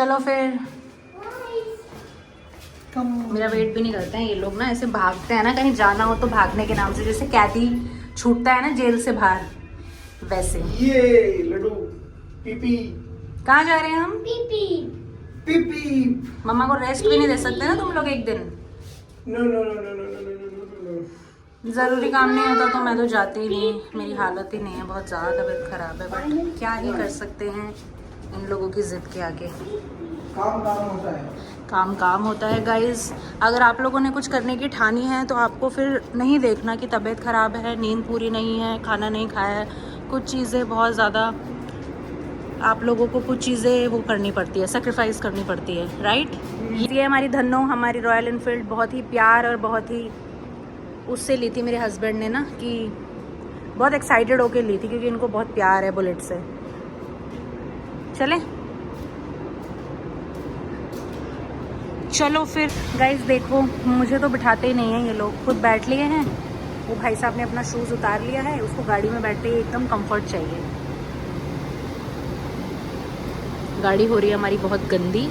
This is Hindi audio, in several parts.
चलो फिर। मेरा वेट भी नहीं करते हैं ये लोग ना, ऐसे भागते हैं ना, कहीं जाना हो तो भागने के नाम से, जैसे कैदी छूटता है ना जेल से बाहर, वैसे। ये लड्डू पीपी कहाँ जा रहे हैं हम? PP PP. मम्मा को रेस्ट भी नहीं दे सकते ना तुम लोग एक दिन? No no no no no no no no. ज़रूरी काम नहीं होता तो मैं तो जाती ही नहीं, मेरी हालत ही नहीं है, बहुत ज़्यादा तबीयत ख़राब है, बट क्या ही कर सकते हैं इन लोगों की ज़िद के आगे। काम काम होता है। काम काम होता है गाइस। अगर आप लोगों ने कुछ करने की ठानी है तो आपको फिर नहीं देखना कि तबीयत ख़राब है, नींद पूरी नहीं है, खाना नहीं खाया है, कुछ चीज़ें बहुत ज़्यादा आप लोगों को कुछ चीज़ें वो करनी पड़ती है, सेक्रीफाइस करनी पड़ती है, राइट। ये हमारी धन्नो, हमारी रॉयल इनफील्ड बहुत ही प्यार और बहुत ही उससे ली थी मेरे हस्बैंड ने ना, कि बहुत एक्साइटेड होके ली थी क्योंकि इनको बहुत प्यार है बुलेट से। चलें? चलो फिर गाइस, देखो मुझे तो बिठाते ही नहीं हैं ये लोग, खुद बैठ लिए हैं। वो भाई साहब ने अपना शूज़ उतार लिया है, उसको गाड़ी में बैठते ही एकदम कंफर्ट चाहिए। गाड़ी हो रही है हमारी बहुत गंदी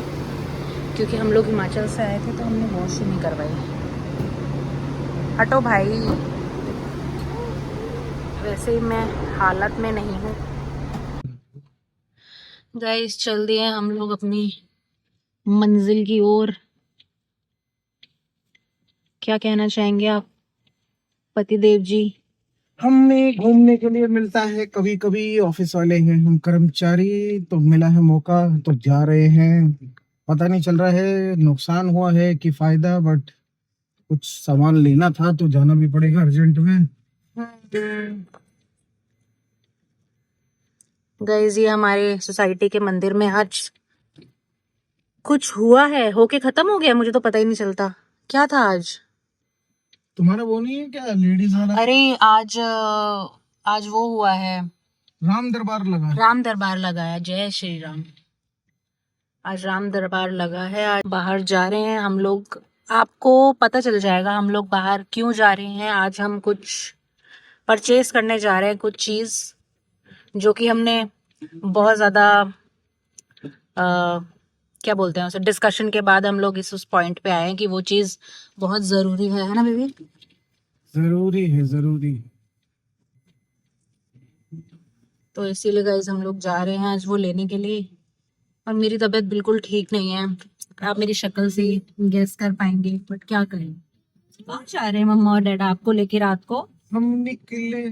क्योंकि हम लोग हिमाचल से आए थे तो हमने वॉश ही नहीं करवाई। हटो भाई, वैसे ही मैं हालत में नहीं हूँ। गाइस चल दिए हम लोग अपनी मंजिल की ओर। क्या कहना चाहेंगे आप पतिदेव जी? हमें घूमने के लिए मिलता है कभी कभी, ऑफिस वाले हैं हम कर्मचारी, तो मिला है मौका तो जा रहे हैं। पता नहीं चल रहा है नुकसान हुआ है कि फायदा, बट कुछ सामान लेना था तो जाना भी पड़ेगा अर्जेंट में। गाइस ये हमारे सोसाइटी के मंदिर में आज कुछ हुआ है, होके खत्म हो गया, मुझे तो पता ही नहीं चलता क्या था आज। तुम्हारा वो नहीं है क्या लेडीज वाला? अरे आज वो हुआ है, राम दरबार लगा। राम दरबार लगा है। जय श्री राम। आज राम दरबार लगा है। आज बाहर जा रहे हैं हम लोग, आपको पता चल जाएगा हम लोग बाहर क्यों जा रहे हैं। आज हम कुछ परचेज करने जा रहे हैं, कुछ चीज़ जो कि हमने बहुत ज़्यादा क्या बोलते हैं उसे, डिस्कशन के बाद हम लोग उस पॉइंट पे आए हैं कि वो चीज़ बहुत ज़रूरी है ना बेबी? जरूरी है, जरूरी। तो इसीलिए गाइस हम लोग जा रहे हैं आज वो लेने के लिए। और मेरी तबीयत बिल्कुल ठीक नहीं है, आप मेरी शक्ल से गेस कर पाएंगे, बट क्या करें। कहाँ जा रहे हैं मम्मा और डैडा आपको लेके रात को? हम निकले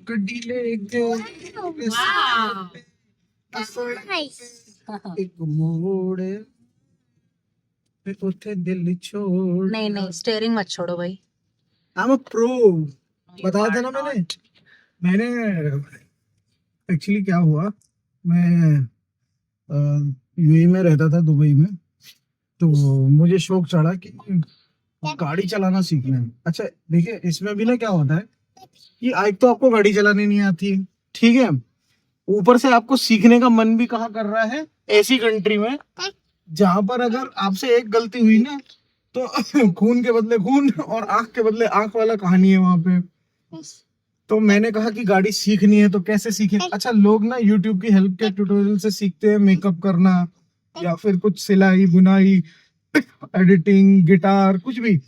गड्डी लेके एक मोड़ पे उठे दिल छोड़। नहीं नहीं, स्टेयरिंग मत छोड़ो भाई। I'm a pro। बताया था ना मैंने एक्चुअली क्या हुआ, मैं यूएई में रहता था, दुबई में, तो मुझे शौक चढ़ा कि गाड़ी चलाना सीखना है। अच्छा देखिए, इसमें भी ना क्या होता है कि एक तो आपको गाड़ी चलानी नहीं आती है, ठीक है, ऊपर से आपको सीखने का मन भी कहाँ कर रहा है, ऐसी कंट्री में जहां पर अगर आपसे एक गलती हुई ना तो खून के बदले खून और आंख के बदले आंख वाला कहानी है वहां पे। तो मैंने कहा कि गाड़ी सीखनी है तो कैसे सीखे। अच्छा, लोग ना यूट्यूब की हेल्प के ट्यूटोरियल से सीखते हैं मेकअप करना, या फिर कुछ सिलाई बुनाई, एडिटिंग, गिटार, कुछ भी।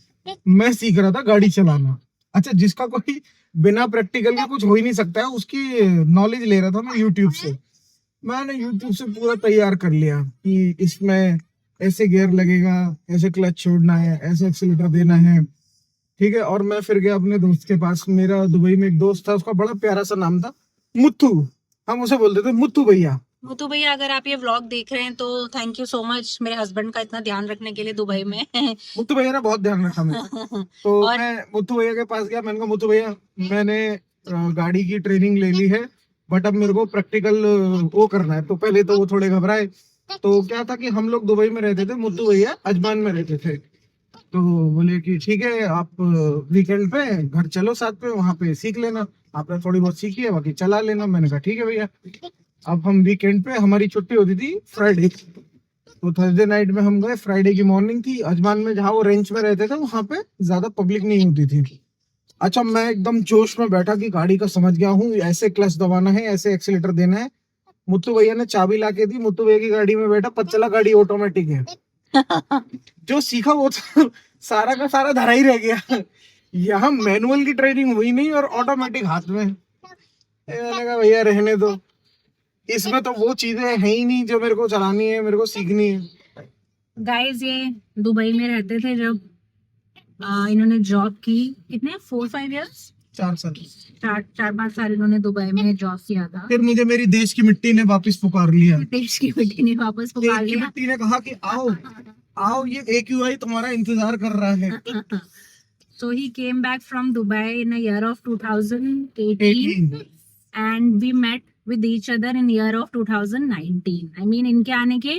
मैं सीख रहा था गाड़ी चलाना। अच्छा, जिसका कोई बिना प्रैक्टिकल के कुछ हो ही नहीं सकता है, उसकी नॉलेज ले रहा था मैं यूट्यूब से। मैंने यूट्यूब से पूरा तैयार कर लिया कि इसमें ऐसे गियर लगेगा, ऐसे क्लच छोड़ना है, ऐसे एक्सीलेटर देना है, ठीक है। और मैं फिर गया अपने दोस्त के पास। मेरा दुबई में एक दोस्त था, उसका बड़ा प्यारा सा नाम था, मुत्थू। हम उसे बोलते थे मुत्थू भैया। मुतु भैया, अगर आप ये व्लॉग देख रहे हैं तो थैंक यू सो मच मेरे हस्बैंड का इतना ध्यान रखने के लिए दुबई में। मुत्थू भैया ने बहुत ध्यान रखा मेरा। तो और मैं मुत्थू भैया के पास गया, मैंने कहा मुत्थू भैया, मैंने गाड़ी की ट्रेनिंग ले ली है, बट अब मेरे को प्रैक्टिकल वो करना है। तो पहले तो वो थोड़े घबराए। तो क्या था कि हम लोग दुबई में रहते थे, मुत्थू भैया अजमान में रहते थे। तो बोले कि ठीक है, आप वीकेंड पे घर चलो साथ में, वहां पे सीख लेना, आपने थोड़ी बहुत सीखी है, बाकी चला लेना। मैंने कहा ठीक है भैया। अब हम वीकेंड पे, हमारी छुट्टी होती थी फ्राइडे, तो थर्सडे नाइट में हम गए, फ्राइडे की मॉर्निंग थी। अजमान में जहाँ वो रेंज में रहते थे वहां पे ज्यादा पब्लिक नहीं होती थी। अच्छा, मैं एकदम जोश में बैठा कि गाड़ी का समझ गया हूँ, ऐसे क्लच दबाना है, ऐसे एक्सीलेटर देना है। मुत्तू भैया ने चाबी ला के दी, मुत्तू भैया की गाड़ी में बैठा, पता चला गाड़ी ऑटोमेटिक है। जो सीखा वो तो सारा का सारा धरा ही रह गया। यहाँ मैनुअल की ट्रेनिंग हुई नहीं और ऑटोमेटिक हाथ में। मैंने कहा भैया रहने दो, इसमें तो वो चीजें है ही नहीं जो मेरे को चलानी है, मेरे को सीखनी है। गाइस ये दुबई में रहते थे जब इन्होंने जॉब की, कितने 4-5 इयर्स, 4 साल, 4-5 साल इन्होंने दुबई में जॉब किया था। फिर मुझे मेरी देश की मिट्टी ने वापस पुकार लिया। देश की मिट्टी ने वापस पुकार देश की लिया। मिट्टी ने कहा कि आओ आओ, ये AQI तुम्हारा इंतजार कर रहा है। So he came back from Dubai in a year of 2018 and we met with each other in year of 2019. I mean इनके आने के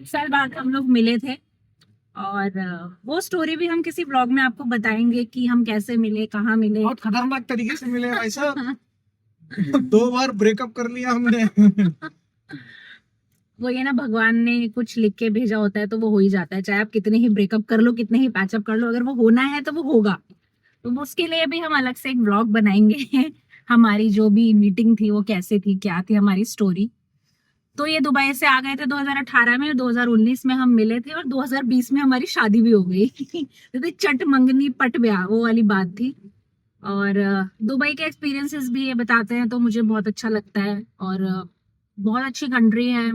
साल बाद हम लोग मिले थे और वो स्टोरी भी हम किसी ब्लॉग में आपको बताएंगे कि हम कैसे मिले, कहाँ मिले। बहुत खतरनाक तरीके से मिले भाई साहब। 2 बार ब्रेकअप कर लिया हमने। वो ये ना, भगवान ने कुछ लिख के भेजा होता है तो वो हो ही जाता है, चाहे आप कितने ही ब्रेकअप कर लो, कितने ही पैचअप कर लो, अगर वो होना है तो वो होगा। तो उसके लिए भी हम अलग से एक ब्लॉग बनाएंगे। हमारी जो भी मीटिंग थी वो कैसे थी, क्या थी हमारी स्टोरी। तो ये दुबई से आ गए थे 2018 में, 2019 में हम मिले थे और 2020 में हमारी शादी भी हो गई। तो चट मंगनी पट ब्याह वो वाली बात थी। और दुबई के एक्सपीरियंसेस भी ये बताते हैं तो मुझे बहुत अच्छा लगता है। और बहुत अच्छी कंट्री है,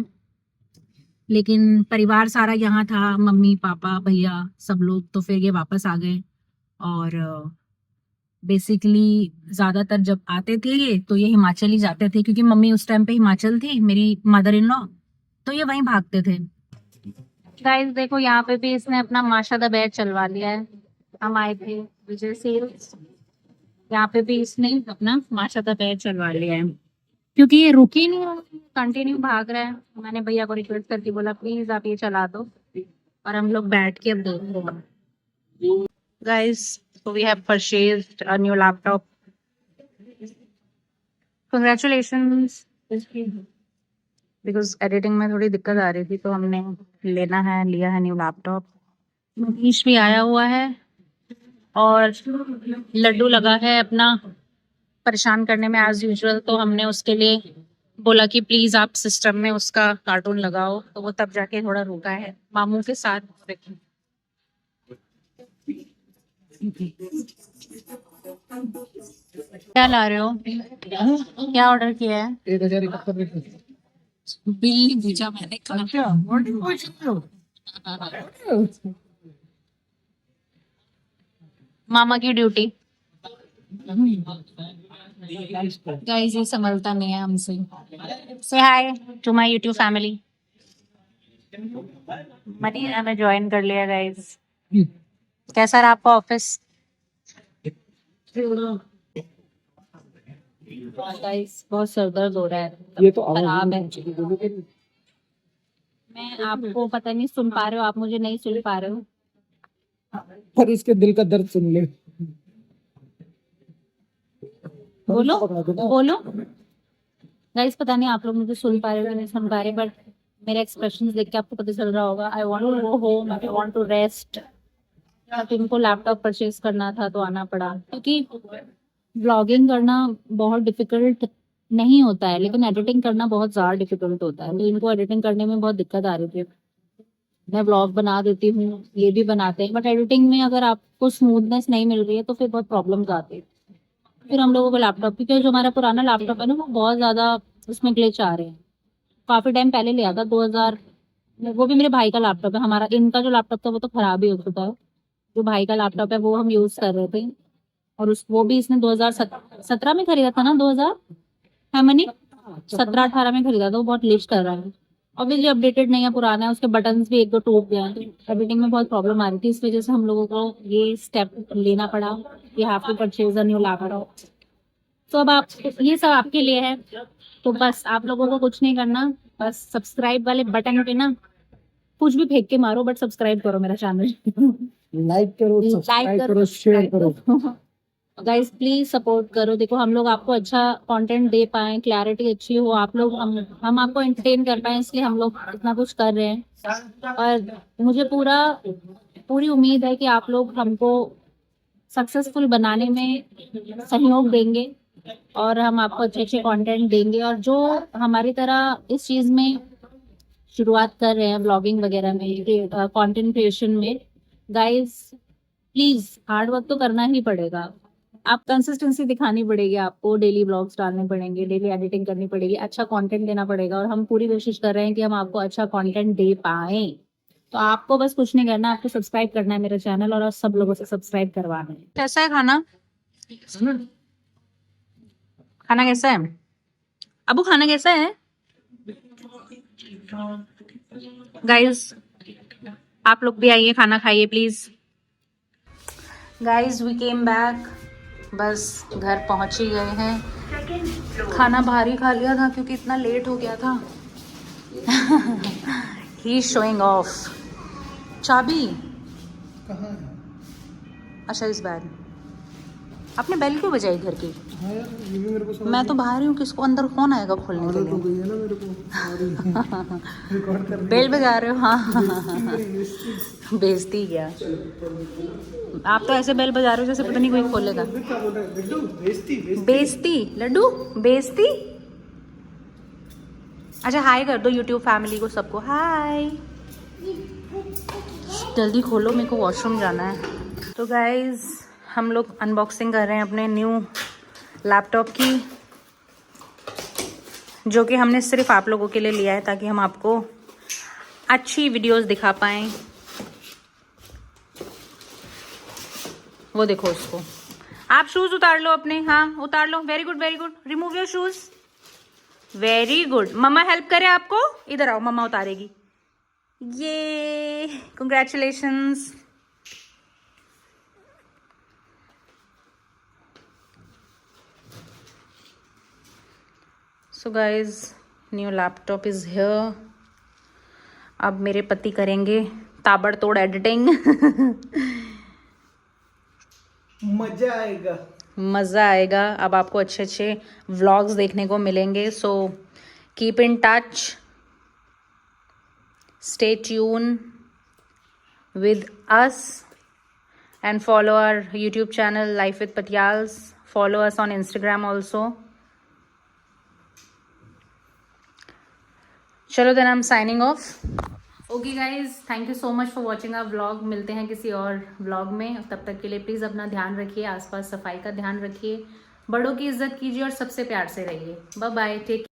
लेकिन परिवार सारा यहाँ था, मम्मी पापा भैया सब लोग, तो फिर ये वापस आ गए। और बेसिकली ज़्यादातर जब आते थे ये तो ये हिमाचल ही जाते थे, क्योंकि मम्मी उस टाइम पे हिमाचल थी, मेरी मदर इन लॉ, तो ये वहीं भागते थे। गाइस देखो यहाँ पे भी इसने अपना माशा द बैच चलवा लिया है। हम आए थे विजय सेल्स, यहाँ पे भी इसने अपना माशा द बैच चलवा लिया है, क्योंकि ये रुकी नहीं, कंटिन्यू भाग रहा है। मैंने भैया को रिक्वेस्ट करके बोला प्लीज आप ये चला दो, और हम लोग बैठ के अब देख रहे हैं। Guys so we have purchased a new laptop. Congratulations, because editing में थोड़ी दिक्कत आ रही थी तो हमने लिया है न्यू लैपटॉप। मनीष भी आया हुआ है और लड्डू लगा है अपना परेशान करने में एज यूजुअल, तो हमने उसके लिए बोला कि प्लीज आप सिस्टम में उसका कार्टून लगाओ, तो वो तब जाके थोड़ा रुका है मामू के साथ। क्या ला रहे हो, क्या ऑर्डर किया है? 1071 बिल भेजा मैंने। मामा की ड्यूटी। गाइस ये संभलता नहीं है हमसे। Say hi to my YouTube family. Manisha ने ज्वाइन कर लिया गाइस। कैसा रहा आपका ऑफिस? गाइस बहुत सरदर्द हो रहा है, ये तो खराब है। मैं आपको पता नहीं सुन पा रहे हो, आप मुझे नहीं सुन पा रहे हो, पर इसके दिल का दर्द सुन ले। बोलो बोलो। गाइस पता नहीं आप लोग मुझे सुन पा रहे हो या नहीं सुन पा रहे, बट मेरे एक्सप्रेशंस देख के आपको पता चल रहा होगा। I want to go home, I want to rest. इनको लैपटॉप परचेज करना था तो आना पड़ा, क्योंकि ब्लॉगिंग करना बहुत डिफिकल्ट नहीं होता है, लेकिन एडिटिंग करना बहुत ज़्यादा डिफिकल्ट होता है। तो इनको एडिटिंग करने में बहुत दिक्कत आ रही थी। मैं ब्लॉग बना देती हूँ, ये भी बनाते हैं, बट एडिटिंग में अगर आपको स्मूथनेस नहीं मिल रही है तो फिर बहुत प्रॉब्लम्स आती है। फिर हम लोगों को लैपटॉप, क्योंकि जो हमारा पुराना लैपटॉप है ना वो बहुत ज़्यादा उसमें ग्लिच आ रहे हैं। काफ़ी टाइम पहले लिया था 2000, वो भी मेरे भाई का लैपटॉप है। हमारा इनका जो लैपटॉप था वो तो ख़राब ही हो चुका है। जो भाई का लैपटॉप है वो हम यूज़ कर रहे थे, और वो भी इसने 2017 में खरीदा था ना, 2000 है मनी 17-18 में खरीदा था। वो बहुत लिस्ट कर रहा है, ऑब्वियसली अपडेटेड नहीं है, पुराना है, उसके बटन्स भी 1-2 टूट गए हैं। तो एडिटिंग में बहुत प्रॉब्लम आ रही थी, इस वजह से हम लोगों को ये स्टेप लेना पड़ा। You have to purchase a new laptop. तो अब आप, ये सब आपके लिए है, तो बस आप लोगों को कुछ नहीं करना, बस सब्सक्राइब वाले बटन पे ना कुछ भी फेंक के मारो, बट सब्सक्राइब करो मेरा चैनल। लाइक करो, सब्सक्राइब करो, शेयर करो। गाइस प्लीज सपोर्ट करो। देखो हम लोग आपको अच्छा कंटेंट दे पाए, क्लैरिटी अच्छी हो, आप लोग हम आपको एंटरटेन कर पाए, इसलिए हम लोग इतना कुछ कर रहे हैं। और मुझे पूरी उम्मीद है कि आप लोग हमको सक्सेसफुल बनाने में सहयोग देंगे। और हम आपको अच्छे अच्छे कंटेंट देंगे। और जो हमारी तरह इस चीज़ में शुरुआत कर रहे हैं ब्लॉगिंग वगैरह में, कंटेंट क्रिएशन में, गाइस प्लीज हार्ड वर्क तो करना ही पड़ेगा। आप कंसिस्टेंसी दिखानी पड़ेगी, आपको डेली ब्लॉग्स डालने पड़ेंगे, डेली एडिटिंग करनी पड़ेगी, अच्छा कंटेंट देना पड़ेगा। और हम पूरी कोशिश कर रहे हैं कि हम आपको अच्छा कंटेंट दे पाए। तो आपको बस कुछ नहीं करना, आपको सब्सक्राइब करना है मेरा चैनल और सब लोगों से सब्सक्राइब करवाना है। कैसा है खाना? खाना कैसा है अबू? खाना कैसा है गाइस? आप लोग भी आइए, खाना खाइए please. Guys we came back, बस घर पहुंच ही गए हैं। खाना बाहर ही खा लिया था क्योंकि इतना लेट हो गया था। He showing off. चाबी कहाँ है? अच्छा इस बैग। आपने बेल क्यों बजाई घर की? हाँ यार, ये भी मेरे को समझ मैं तो बाहर ही हूँ, किसको अंदर कौन आएगा खोलने के आदत हो लिए? गई है ना मेरे को। रिकॉर्ड कर बेल बजा रहे हो? हाँ। बेइज्जती क्या? आप तो ऐसे बेल बजा रहे हो जैसे पता नहीं कोई खोलेगा। क्या बोल रहा है लड्डू? बेइज्जती बेइज्जती? लड्डू बेइज्जती? अच्छा हाय कर दो यूट्यूब फैमिली को, सबको हाय। जल्दी खोलो, मेरे को वॉशरूम जाना है। तो गाइज हम लोग अनबॉक्सिंग कर रहे हैं अपने न्यू लैपटॉप की, जो कि हमने सिर्फ आप लोगों के लिए लिया है ताकि हम आपको अच्छी वीडियोस दिखा पाएँ। वो देखो उसको। आप शूज उतार लो अपने, हाँ उतार लो। Very good very good, remove your shoes. Very good. मम्मा हेल्प करे आपको? इधर आओ, मम्मा उतारेगी। ये congratulations. So guys new laptop is here. अब मेरे पति करेंगे ताबड़तोड़ एडिटिंग। मजा आएगा। मज़ा आएगा। अब आपको अच्छे अच्छे व्लॉग्स देखने को मिलेंगे। So keep in touch, stay tune with us and follow our YouTube channel Life with Patyals. Follow us on Instagram also. चलो then I'm signing off. Okay guys, thank you so much for watching our vlog. मिलते हैं किसी और vlog में। तब तक के लिए प्लीज़ अपना ध्यान रखिए, आसपास सफाई का ध्यान रखिए, बड़ों की इज्जत कीजिए और सबसे प्यार से रहिए। Bye bye, take